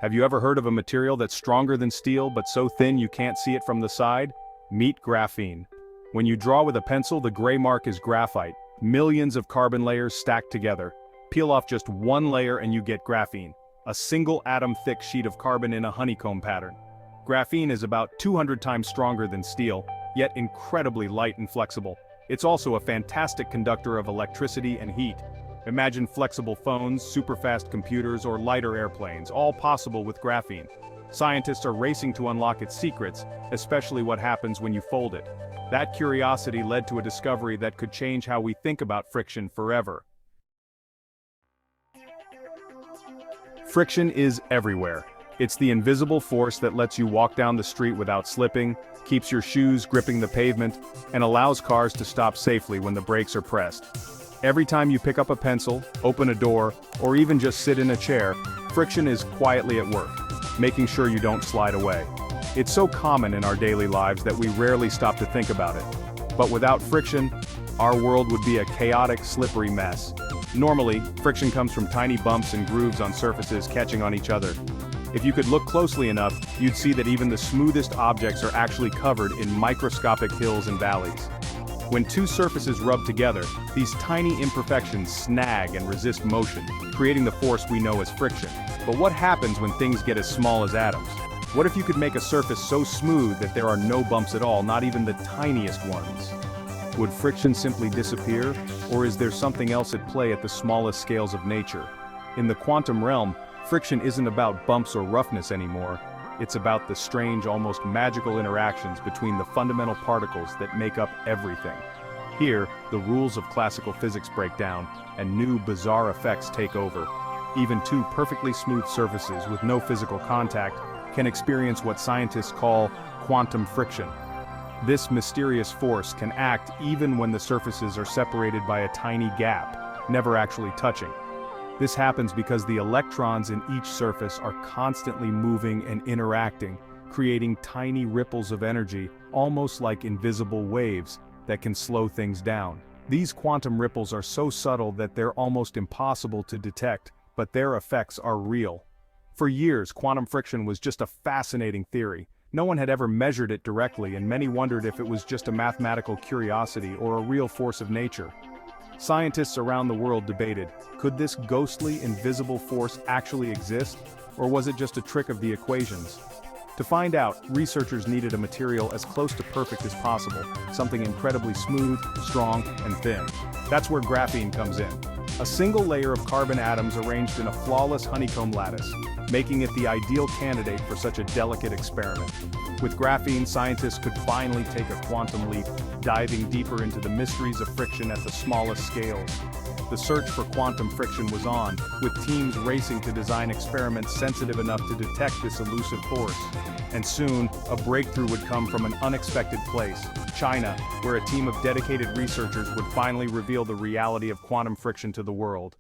Have you ever heard of a material that's stronger than steel but so thin you can't see it from the side? Meet graphene. When you draw with a pencil, the gray mark is graphite, millions of carbon layers stacked together. Peel off just one layer and you get graphene, a single atom-thick sheet of carbon in a honeycomb pattern. Graphene is about 200 times stronger than steel, yet incredibly light and flexible. It's also a fantastic conductor of electricity and heat. Imagine flexible phones, super-fast computers, or lighter airplanes, all possible with graphene. Scientists are racing to unlock its secrets, especially what happens when you fold it. That curiosity led to a discovery that could change how we think about friction forever. Friction is everywhere. It's the invisible force that lets you walk down the street without slipping, keeps your shoes gripping the pavement, and allows cars to stop safely when the brakes are pressed. Every time you pick up a pencil, open a door, or even just sit in a chair, friction is quietly at work, making sure you don't slide away. It's so common in our daily lives that we rarely stop to think about it. But without friction, our world would be a chaotic, slippery mess. Normally, friction comes from tiny bumps and grooves on surfaces catching on each other. If you could look closely enough, you'd see that even the smoothest objects are actually covered in microscopic hills and valleys. When two surfaces rub together, these tiny imperfections snag and resist motion, creating the force we know as friction. But what happens when things get as small as atoms? What if you could make a surface so smooth that there are no bumps at all, not even the tiniest ones? Would friction simply disappear, or is there something else at play at the smallest scales of nature? In the quantum realm, friction isn't about bumps or roughness anymore. It's about the strange, almost magical interactions between the fundamental particles that make up everything. Here, the rules of classical physics break down, and new, bizarre effects take over. Even two perfectly smooth surfaces with no physical contact can experience what scientists call quantum friction. This mysterious force can act even when the surfaces are separated by a tiny gap, never actually touching. This happens because the electrons in each surface are constantly moving and interacting, creating tiny ripples of energy, almost like invisible waves, that can slow things down. These quantum ripples are so subtle that they're almost impossible to detect, but their effects are real. For years, quantum friction was just a fascinating theory. No one had ever measured it directly, and many wondered if it was just a mathematical curiosity or a real force of nature. Scientists around the world debated, could this ghostly, invisible force actually exist, or was it just a trick of the equations? To find out, researchers needed a material as close to perfect as possible, something incredibly smooth, strong, and thin. That's where graphene comes in. A single layer of carbon atoms arranged in a flawless honeycomb lattice, making it the ideal candidate for such a delicate experiment. With graphene, scientists could finally take a quantum leap, diving deeper into the mysteries of friction at the smallest scales. The search for quantum friction was on, with teams racing to design experiments sensitive enough to detect this elusive force. And soon, a breakthrough would come from an unexpected place, China, where a team of dedicated researchers would finally reveal the reality of quantum friction to the world.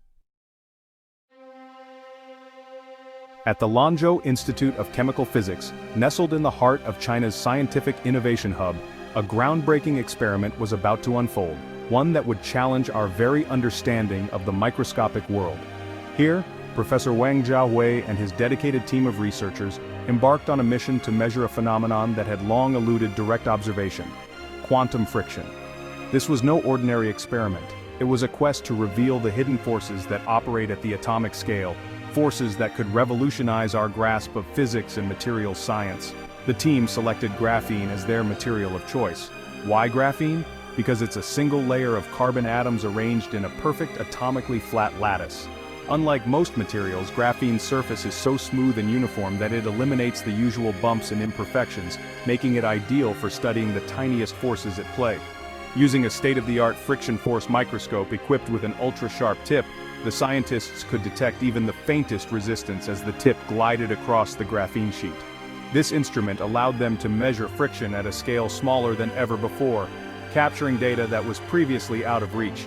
At the Lanzhou Institute of Chemical Physics, nestled in the heart of China's scientific innovation hub, a groundbreaking experiment was about to unfold, one that would challenge our very understanding of the microscopic world. Here, Professor Wang Jiahui and his dedicated team of researchers embarked on a mission to measure a phenomenon that had long eluded direct observation: quantum friction. This was no ordinary experiment. It was a quest to reveal the hidden forces that operate at the atomic scale, forces that could revolutionize our grasp of physics and materials science. The team selected graphene as their material of choice. Why graphene? Because it's a single layer of carbon atoms arranged in a perfect atomically flat lattice. Unlike most materials, graphene's surface is so smooth and uniform that it eliminates the usual bumps and imperfections, making it ideal for studying the tiniest forces at play. Using a state-of-the-art friction force microscope equipped with an ultra-sharp tip, the scientists could detect even the faintest resistance as the tip glided across the graphene sheet. This instrument allowed them to measure friction at a scale smaller than ever before, capturing data that was previously out of reach.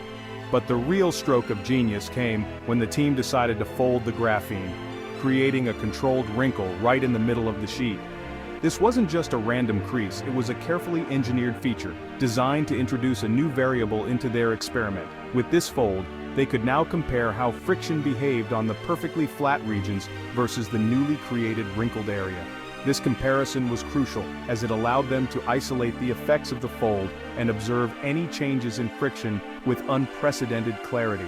But the real stroke of genius came when the team decided to fold the graphene, creating a controlled wrinkle right in the middle of the sheet. This wasn't just a random crease, it was a carefully engineered feature, designed to introduce a new variable into their experiment. With this fold, They could now compare how friction behaved on the perfectly flat regions versus the newly created wrinkled area. This comparison was crucial, as it allowed them to isolate the effects of the fold and observe any changes in friction with unprecedented clarity.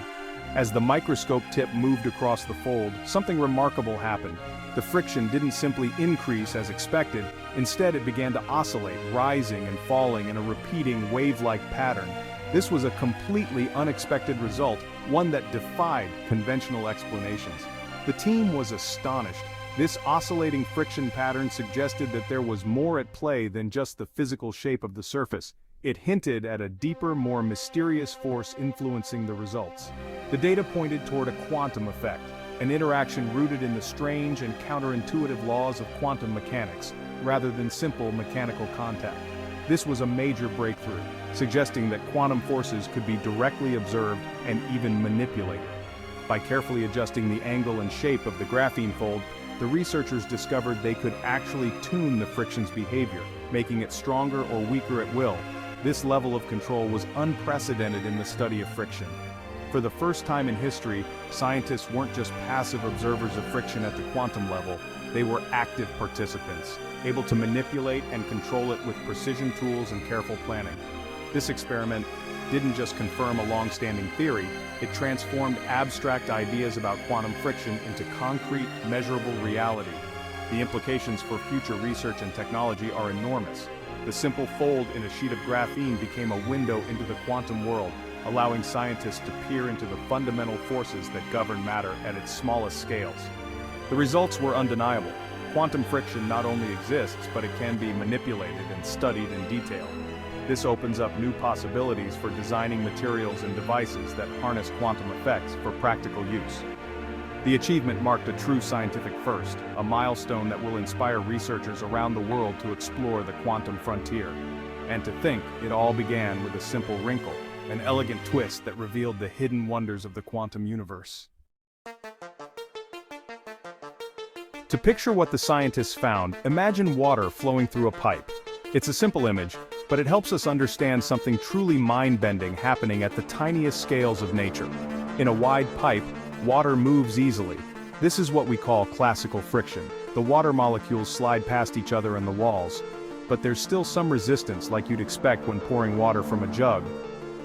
As the microscope tip moved across the fold, something remarkable happened. The friction didn't simply increase as expected, instead it began to oscillate, rising and falling in a repeating wave-like pattern. This was a completely unexpected result, one that defied conventional explanations. The team was astonished. This oscillating friction pattern suggested that there was more at play than just the physical shape of the surface. It hinted at a deeper, more mysterious force influencing the results. The data pointed toward a quantum effect, an interaction rooted in the strange and counterintuitive laws of quantum mechanics, rather than simple mechanical contact. This was a major breakthrough, suggesting that quantum forces could be directly observed and even manipulated. By carefully adjusting the angle and shape of the graphene fold, the researchers discovered they could actually tune the friction's behavior, making it stronger or weaker at will. This level of control was unprecedented in the study of friction. For the first time in history, scientists weren't just passive observers of friction at the quantum level, they were active participants, able to manipulate and control it with precision tools and careful planning. This experiment didn't just confirm a long-standing theory, it transformed abstract ideas about quantum friction into concrete, measurable reality. The implications for future research and technology are enormous. The simple fold in a sheet of graphene became a window into the quantum world, allowing scientists to peer into the fundamental forces that govern matter at its smallest scales. The results were undeniable. Quantum friction not only exists, but it can be manipulated and studied in detail. This opens up new possibilities for designing materials and devices that harness quantum effects for practical use. The achievement marked a true scientific first, a milestone that will inspire researchers around the world to explore the quantum frontier. And to think, it all began with a simple wrinkle, an elegant twist that revealed the hidden wonders of the quantum universe. To picture what the scientists found, imagine water flowing through a pipe. It's a simple image, but it helps us understand something truly mind-bending happening at the tiniest scales of nature. In a wide pipe, water moves easily. This is what we call classical friction. The water molecules slide past each other in the walls, but there's still some resistance like you'd expect when pouring water from a jug.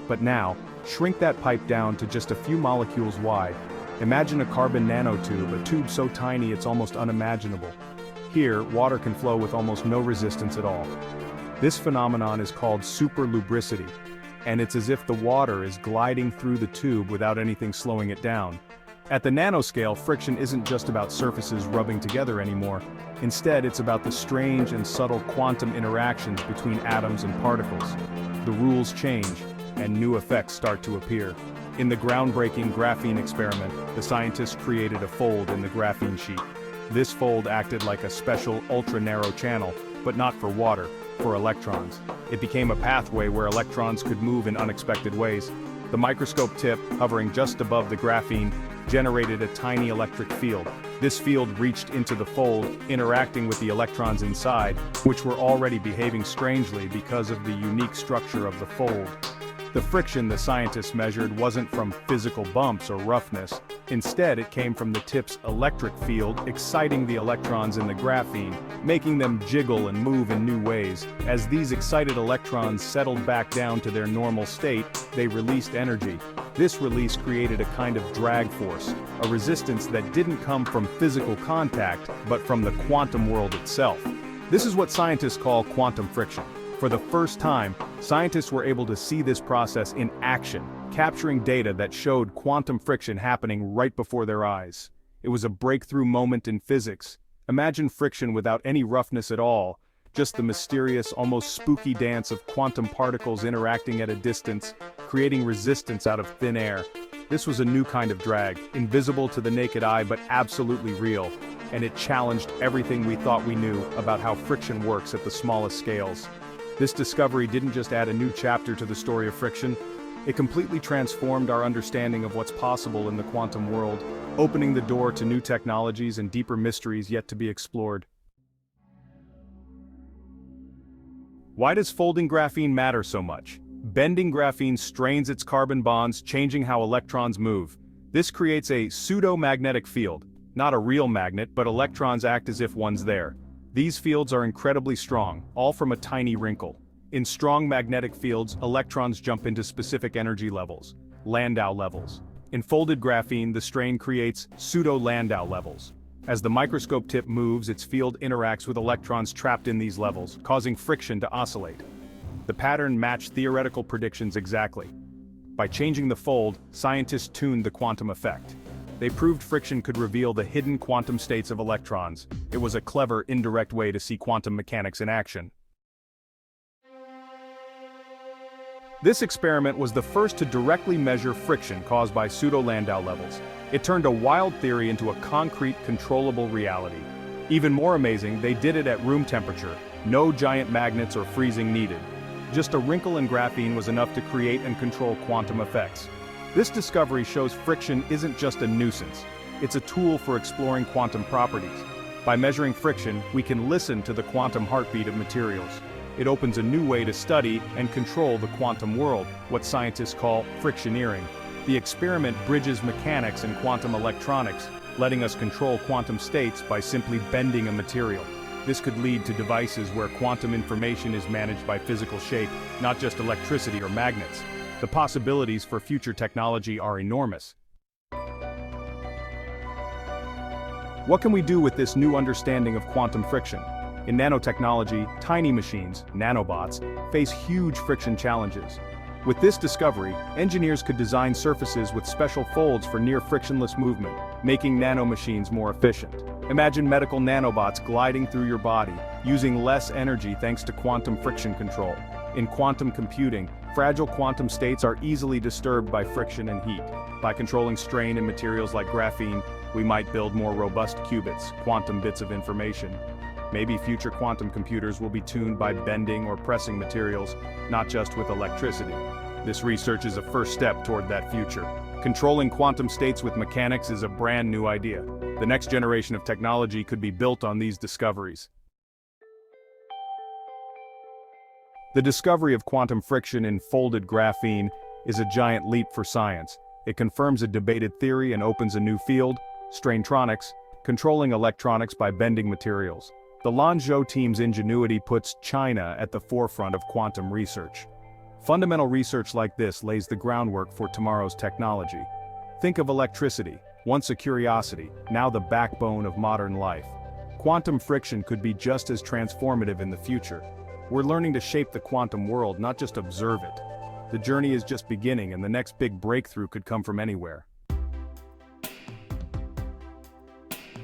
But now, shrink that pipe down to just a few molecules wide. Imagine a carbon nanotube, a tube so tiny it's almost unimaginable. Here, water can flow with almost no resistance at all. This phenomenon is called superlubricity, and it's as if the water is gliding through the tube without anything slowing it down. At the nanoscale, friction isn't just about surfaces rubbing together anymore. Instead, it's about the strange and subtle quantum interactions between atoms and particles. The rules change, and new effects start to appear. In the groundbreaking graphene experiment, the scientists created a fold in the graphene sheet. This fold acted like a special ultra-narrow channel, but not for water, for electrons. It became a pathway where electrons could move in unexpected ways. The microscope tip, hovering just above the graphene, generated a tiny electric field. This field reached into the fold, interacting with the electrons inside, which were already behaving strangely because of the unique structure of the fold. The friction the scientists measured wasn't from physical bumps or roughness. Instead, it came from the tip's electric field exciting the electrons in the graphene, making them jiggle and move in new ways. As these excited electrons settled back down to their normal state, they released energy. This release created a kind of drag force, a resistance that didn't come from physical contact, but from the quantum world itself. This is what scientists call quantum friction. For the first time, scientists were able to see this process in action, capturing data that showed quantum friction happening right before their eyes. It was a breakthrough moment in physics. Imagine friction without any roughness at all, just the mysterious, almost spooky dance of quantum particles interacting at a distance, creating resistance out of thin air. This was a new kind of drag, invisible to the naked eye but absolutely real, and it challenged everything we thought we knew about how friction works at the smallest scales. This discovery didn't just add a new chapter to the story of friction, it completely transformed our understanding of what's possible in the quantum world, opening the door to new technologies and deeper mysteries yet to be explored. Why does folding graphene matter so much? Bending graphene strains its carbon bonds, changing how electrons move. This creates a pseudo-magnetic field. Not a real magnet, but electrons act as if one's there. These fields are incredibly strong, all from a tiny wrinkle. In strong magnetic fields, electrons jump into specific energy levels, Landau levels. In folded graphene, the strain creates pseudo-Landau levels. As the microscope tip moves, its field interacts with electrons trapped in these levels, causing friction to oscillate. The pattern matched theoretical predictions exactly. By changing the fold, scientists tuned the quantum effect. They proved friction could reveal the hidden quantum states of electrons. It was a clever, indirect way to see quantum mechanics in action. This experiment was the first to directly measure friction caused by pseudo-Landau levels. It turned a wild theory into a concrete, controllable reality. Even more amazing, they did it at room temperature. No giant magnets or freezing needed. Just a wrinkle in graphene was enough to create and control quantum effects. This discovery shows friction isn't just a nuisance. It's a tool for exploring quantum properties. By measuring friction, we can listen to the quantum heartbeat of materials. It opens a new way to study and control the quantum world, what scientists call frictioneering. The experiment bridges mechanics and quantum electronics, letting us control quantum states by simply bending a material. This could lead to devices where quantum information is managed by physical shape, not just electricity or magnets. The possibilities for future technology are enormous. What can we do with this new understanding of quantum friction? In nanotechnology, tiny machines, nanobots, face huge friction challenges. With this discovery, engineers could design surfaces with special folds for near-frictionless movement, making nanomachines more efficient. Imagine medical nanobots gliding through your body, using less energy thanks to quantum friction control. In quantum computing, fragile quantum states are easily disturbed by friction and heat. By controlling strain in materials like graphene, we might build more robust qubits, quantum bits of information. Maybe future quantum computers will be tuned by bending or pressing materials, not just with electricity. This research is a first step toward that future. Controlling quantum states with mechanics is a brand new idea. The next generation of technology could be built on these discoveries. The discovery of quantum friction in folded graphene is a giant leap for science. It confirms a debated theory and opens a new field, Straintronics, controlling electronics by bending materials. The Lanzhou team's ingenuity puts China at the forefront of quantum research. Fundamental research like this lays the groundwork for tomorrow's technology. Think of electricity, once a curiosity, now the backbone of modern life. Quantum friction could be just as transformative in the future. We're learning to shape the quantum world, not just observe it. The journey is just beginning, and the next big breakthrough could come from anywhere.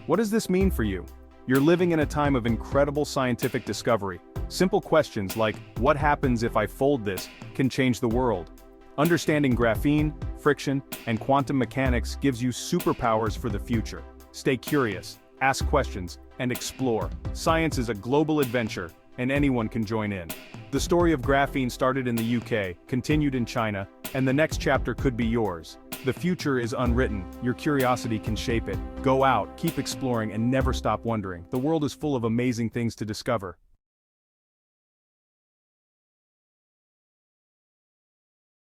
What does this mean for you? You're living in a time of incredible scientific discovery. Simple questions like, what happens if I fold this, can change the world. Understanding graphene, friction, and quantum mechanics gives you superpowers for the future. Stay curious, ask questions, and explore. Science is a global adventure, and anyone can join in. The story of graphene started in the UK, continued in China, and the next chapter could be yours. The future is unwritten, your curiosity can shape it. Go out, keep exploring, and never stop wondering. The world is full of amazing things to discover.